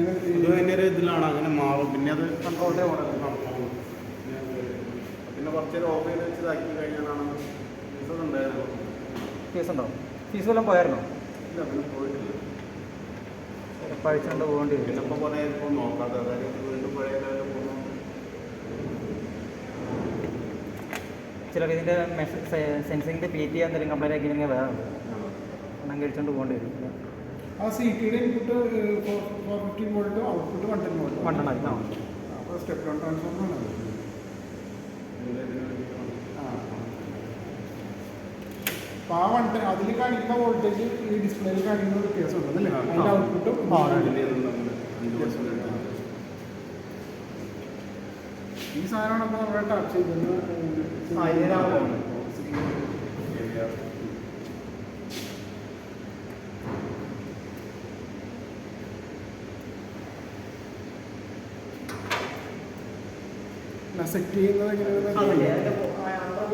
അതിൻ്റെ ഒരു ഇതിലാണ് അങ്ങനെ മാറും. പിന്നെ അത് കൺട്രോളിൻ്റെ പിന്നെ കുറച്ച് നേരം ഓഫ് ചെയ്ത് വെച്ച് ഇതാക്കി കഴിഞ്ഞാലാണ് ഫീസ് ഉണ്ടായിരുന്നു. ഫീസ് ഉണ്ടോ? ഫീസ് വല്ലതും പോയായിരുന്നോ? ഇല്ല, പിന്നെ പോയിട്ടില്ല. പഴിച്ചുകൊണ്ട് പോകേണ്ടി വരും. പിന്നെ ഇപ്പോൾ കുറേ ഇപ്പോൾ നോക്കാതെ അതായത് വീണ്ടും പഴയ കാലം പോകുന്നുണ്ട്. ചിലർ ഇതിൻ്റെ സെൻസിങ്ങിൻ്റെ പി ടി എന്തെങ്കിലും കംപ്ലൈൻറ്റ് ആക്കിയില്ലെങ്കിൽ വേറെ ഉണ്ട്, എണ്ണം കഴിച്ചുകൊണ്ട് പോകേണ്ടി വരും. ആ സി ടിയുടെ ഇൻപുട്ട് 450 വോൾട്ട്, ഔട്ട്പുട്ട് 110 വോൾട്ട്. 110 അപ്പോൾ സ്റ്റെപ്പ് ഡൗൺ ട്രാൻസ്ഫോർമറാണ്. അപ്പോൾ ആ 110 അതിൽ കാണിക്കുന്ന വോൾട്ടേജ് ഈ ഡിസ്പ്ലേയിൽ കാണിക്കുന്ന വ്യത്യാസമുണ്ടല്ലേ? അതിൻ്റെ ഔട്ട്പുട്ടും ഈ സാധനമാണ് അപ്പോൾ നമ്മുടെ ടച്ച് ചെയ്തെന്ന് സെറ്റ് ചെയ്യുന്നത് എങ്ങനെയാണ്?